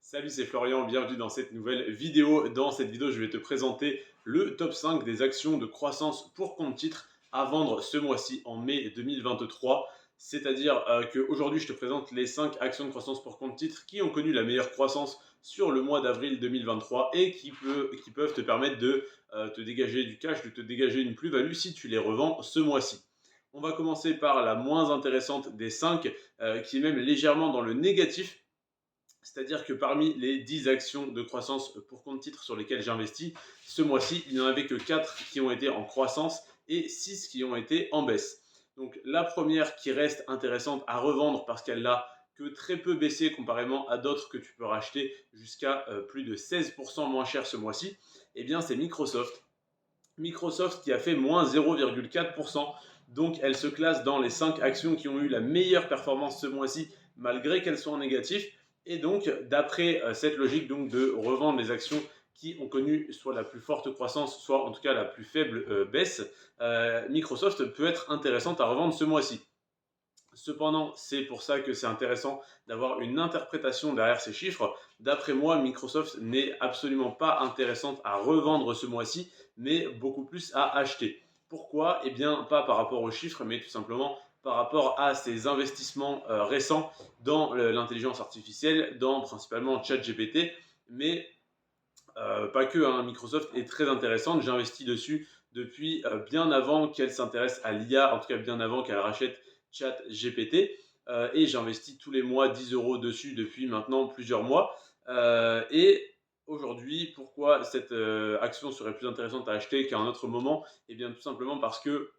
Salut, c'est Florian, bienvenue dans cette nouvelle vidéo. Dans cette vidéo, je vais te présenter le top 5 des actions de croissance pour compte titre à vendre ce mois-ci en mai 2023. C'est-à-dire qu'aujourd'hui, je te présente les 5 actions de croissance pour compte titre qui ont connu la meilleure croissance sur le mois d'avril 2023 et qui peuvent te permettre de te dégager du cash, de te dégager une plus-value si tu les revends ce mois-ci. On va commencer par la moins intéressante des 5, qui est même légèrement dans le négatif. C'est-à-dire que parmi les 10 actions de croissance pour compte titre sur lesquelles j'investis, ce mois-ci, il n'y en avait que 4 qui ont été en croissance et 6 qui ont été en baisse. Donc la première qui reste intéressante à revendre parce qu'elle n'a que très peu baissé comparément à d'autres que tu peux racheter jusqu'à plus de 16% moins cher ce mois-ci, eh bien c'est Microsoft. Microsoft qui a fait moins 0,4%. Donc elle se classe dans les 5 actions qui ont eu la meilleure performance ce mois-ci malgré qu'elles soient en négatif. Et donc d'après cette logique donc, de revendre les actions qui ont connu soit la plus forte croissance, soit en tout cas la plus faible baisse, Microsoft peut être intéressante à revendre ce mois-ci. Cependant, c'est pour ça que c'est intéressant d'avoir une interprétation derrière ces chiffres. D'après moi, Microsoft n'est absolument pas intéressante à revendre ce mois-ci, mais beaucoup plus à acheter. Pourquoi? Eh bien, pas par rapport aux chiffres, mais tout simplement par rapport à ses investissements récents dans l'intelligence artificielle, dans principalement ChatGPT, mais pas que, hein, Microsoft est très intéressante. J'investis dessus depuis bien avant qu'elle s'intéresse à l'IA, en tout cas bien avant qu'elle rachète ChatGPT. Et j'investis tous les mois 10 euros dessus depuis maintenant plusieurs mois. Et aujourd'hui, pourquoi cette action serait plus intéressante à acheter qu'à un autre moment? Eh bien, tout simplement parce que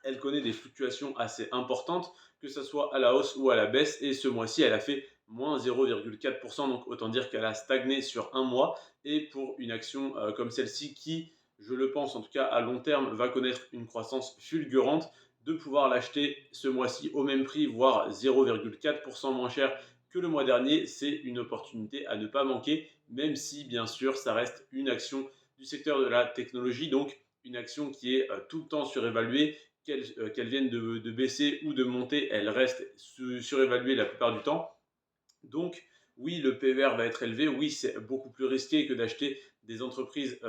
elle connaît des fluctuations assez importantes, que ce soit à la hausse ou à la baisse. Et ce mois-ci, elle a fait moins 0,4%. Donc autant dire qu'elle a stagné sur un mois. Et pour une action comme celle-ci, qui, je le pense en tout cas à long terme, va connaître une croissance fulgurante, de pouvoir l'acheter ce mois-ci au même prix, voire 0,4% moins cher que le mois dernier, c'est une opportunité à ne pas manquer, même si bien sûr ça reste une action du secteur de la technologie, donc une action qui est tout le temps surévaluée, qu'elle vienne de baisser ou de monter, elle reste surévaluée la plupart du temps. Donc, oui, le PER va être élevé. Oui, c'est beaucoup plus risqué que d'acheter des entreprises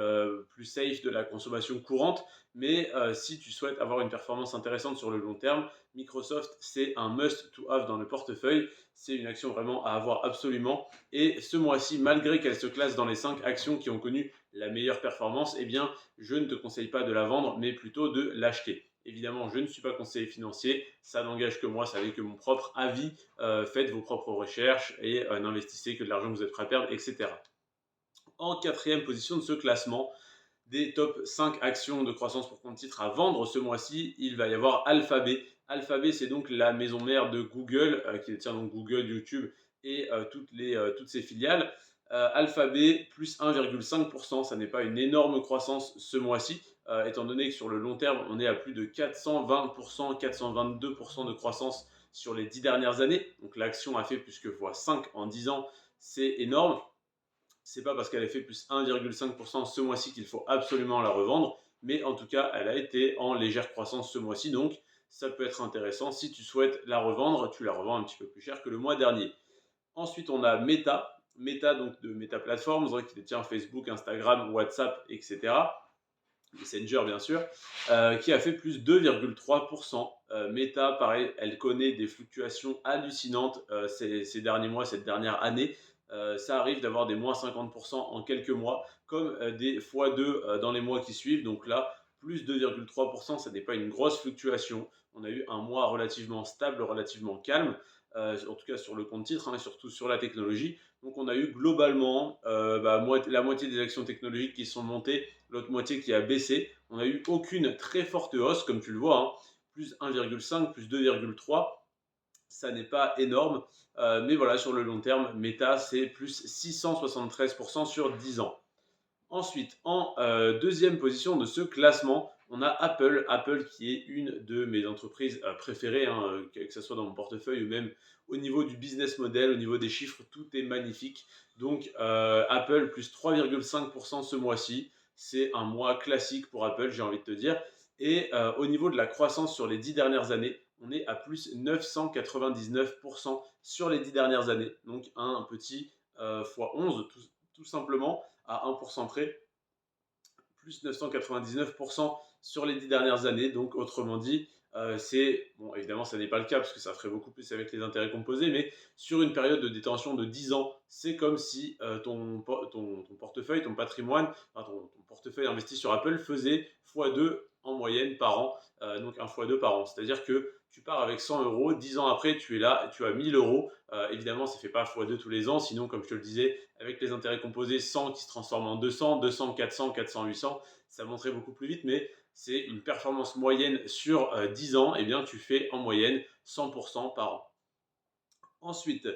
plus safe de la consommation courante. Mais si tu souhaites avoir une performance intéressante sur le long terme, Microsoft, c'est un must to have dans le portefeuille. C'est une action vraiment à avoir absolument. Et ce mois-ci, malgré qu'elle se classe dans les 5 actions qui ont connu la meilleure performance, eh bien, je ne te conseille pas de la vendre, mais plutôt de l'acheter. Évidemment, je ne suis pas conseiller financier, ça n'engage que moi, ça n'est que mon propre avis. Faites vos propres recherches et n'investissez que de l'argent que vous êtes prêt à perdre, etc. En quatrième position de ce classement des top 5 actions de croissance pour compte titre à vendre ce mois-ci, il va y avoir Alphabet. Alphabet, c'est donc la maison mère de Google, qui détient donc Google, YouTube et toutes ses filiales. Alphabet, plus 1,5%, ça n'est pas une énorme croissance ce mois-ci, étant donné que sur le long terme, on est à plus de 420%, 422% de croissance sur les 10 dernières années. Donc l'action a fait plus que x5 en 10 ans, c'est énorme. C'est pas parce qu'elle a fait plus 1,5% ce mois-ci qu'il faut absolument la revendre, mais en tout cas, elle a été en légère croissance ce mois-ci, donc ça peut être intéressant. Si tu souhaites la revendre, tu la revends un petit peu plus cher que le mois dernier. Ensuite, on a Meta, Meta donc de Meta Platforms, qui détient Facebook, Instagram, WhatsApp, etc. Messenger bien sûr, qui a fait plus 2,3%. Meta, pareil, elle connaît des fluctuations hallucinantes ces derniers mois, cette dernière année. Ça arrive d'avoir des moins 50% en quelques mois, comme des x2 dans les mois qui suivent. Donc là, plus 2,3%, ça n'est pas une grosse fluctuation. On a eu un mois relativement stable, relativement calme, en tout cas sur le compte titre, et surtout sur la technologie. Donc on a eu globalement la moitié des actions technologiques qui sont montées, l'autre moitié qui a baissé. On n'a eu aucune très forte hausse, comme tu le vois, plus 1,5, plus 2,3. Ça n'est pas énorme, mais voilà, sur le long terme, Meta, c'est plus 673% sur 10 ans. Ensuite, en deuxième position de ce classement, on a Apple. Apple qui est une de mes entreprises préférées, que ce soit dans mon portefeuille ou même au niveau du business model, au niveau des chiffres, tout est magnifique. Donc Apple plus 3,5% ce mois-ci. C'est un mois classique pour Apple, j'ai envie de te dire. Et au niveau de la croissance sur les 10 dernières années, on est à plus 999% sur les 10 dernières années. Donc un petit fois 11, tout simplement, à 1% près, plus 999% sur les 10 dernières années. Donc, autrement dit, c'est, bon, évidemment, ça n'est pas le cas parce que ça ferait beaucoup plus avec les intérêts composés, mais sur une période de détention de 10 ans, c'est comme si ton portefeuille, ton patrimoine, enfin, ton portefeuille investi sur Apple faisait x2 en moyenne par an, donc un x2 par an. C'est-à-dire que tu pars avec 100 euros, 10 ans après, tu es là, tu as 1000 euros. Évidemment, ça ne fait pas x2 tous les ans, sinon, comme je te le disais, avec les intérêts composés, 100 qui se transforment en 200, 200, 400, 400, 800, ça monterait beaucoup plus vite, mais c'est une performance moyenne sur 10 ans, et bien tu fais en moyenne 100% par an. Ensuite,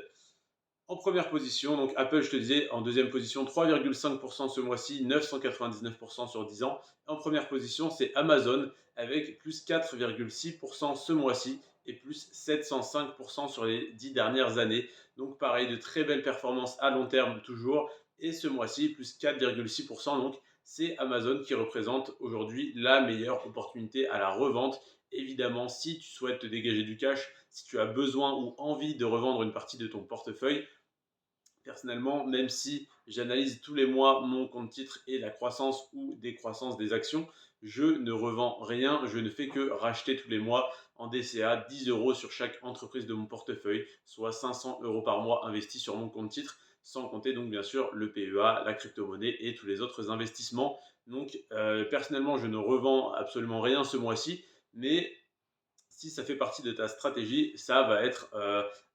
en première position, donc Apple, je te disais, en deuxième position, 3,5% ce mois-ci, 999% sur 10 ans. En première position, c'est Amazon avec plus 4,6% ce mois-ci et plus 705% sur les 10 dernières années. Donc pareil, de très belles performances à long terme toujours. Et ce mois-ci, plus 4,6%. Donc c'est Amazon qui représente aujourd'hui la meilleure opportunité à la revente. Évidemment, si tu souhaites te dégager du cash, si tu as besoin ou envie de revendre une partie de ton portefeuille, personnellement, même si j'analyse tous les mois mon compte titre et la croissance ou décroissance des actions, je ne revends rien, je ne fais que racheter tous les mois en DCA 10 euros sur chaque entreprise de mon portefeuille, soit 500 euros par mois investis sur mon compte titre, sans compter donc bien sûr le PEA, la crypto-monnaie et tous les autres investissements. Donc personnellement, je ne revends absolument rien ce mois-ci, mais si ça fait partie de ta stratégie, ça va être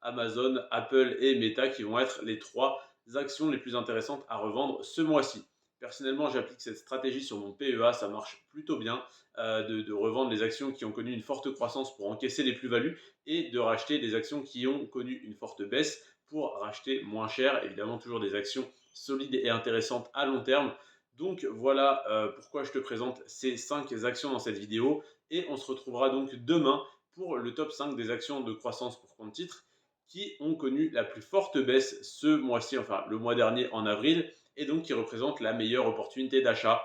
Amazon, Apple et Meta qui vont être les trois actions les plus intéressantes à revendre ce mois-ci. Personnellement, j'applique cette stratégie sur mon PEA, ça marche plutôt bien de revendre les actions qui ont connu une forte croissance pour encaisser les plus-values et de racheter des actions qui ont connu une forte baisse pour racheter moins cher. Évidemment, toujours des actions solides et intéressantes à long terme. Donc voilà pourquoi je te présente ces 5 actions dans cette vidéo et on se retrouvera donc demain pour le top 5 des actions de croissance pour compte titre qui ont connu la plus forte baisse ce mois-ci, enfin le mois dernier en avril, et donc qui représentent la meilleure opportunité d'achat.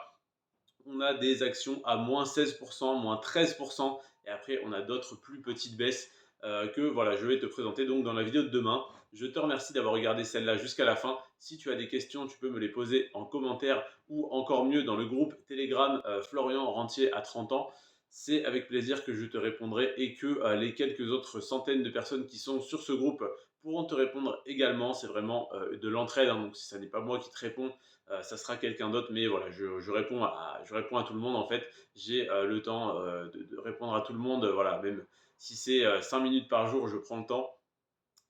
On a des actions à moins 16%, moins 13%, et après on a d'autres plus petites baisses que voilà, je vais te présenter donc dans la vidéo de demain. Je te remercie d'avoir regardé celle-là jusqu'à la fin. Si tu as des questions, tu peux me les poser en commentaire ou encore mieux dans le groupe Telegram Florian Rentier à 30 ans. C'est avec plaisir que je te répondrai et que les quelques autres centaines de personnes qui sont sur ce groupe pourront te répondre également. C'est vraiment de l'entraide, hein, donc si ça n'est pas moi qui te réponds, ça sera quelqu'un d'autre. Mais voilà, je réponds à tout le monde en fait. J'ai le temps de répondre à tout le monde. Voilà, même si c'est 5 minutes par jour, je prends le temps.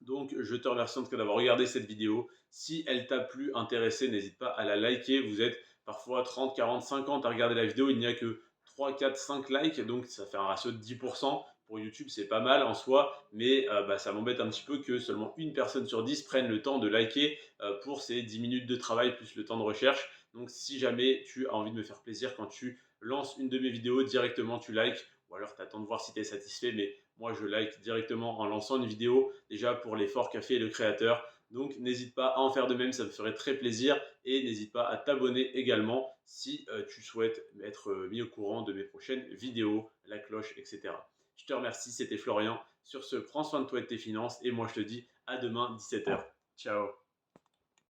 Donc, je te remercie en tout cas d'avoir regardé cette vidéo. Si elle t'a plu, intéressé, n'hésite pas à la liker. Vous êtes parfois 30, 40, 50 à regarder la vidéo. Il n'y a que 3, 4, 5 likes. Donc, ça fait un ratio de 10%. Pour YouTube, c'est pas mal en soi. Mais ça m'embête un petit peu que seulement une personne sur 10 prenne le temps de liker pour ces 10 minutes de travail plus le temps de recherche. Donc, si jamais tu as envie de me faire plaisir quand tu lances une de mes vidéos, directement tu likes. Ou alors, tu attends de voir si tu es satisfait. Mais moi, je like directement en lançant une vidéo, déjà pour l'effort qu'a fait le créateur. Donc, n'hésite pas à en faire de même, ça me ferait très plaisir. Et n'hésite pas à t'abonner également si tu souhaites être mis au courant de mes prochaines vidéos, la cloche, etc. Je te remercie, c'était Florian. Sur ce, prends soin de toi et de tes finances. Et moi, je te dis à demain, 17 h. Ciao.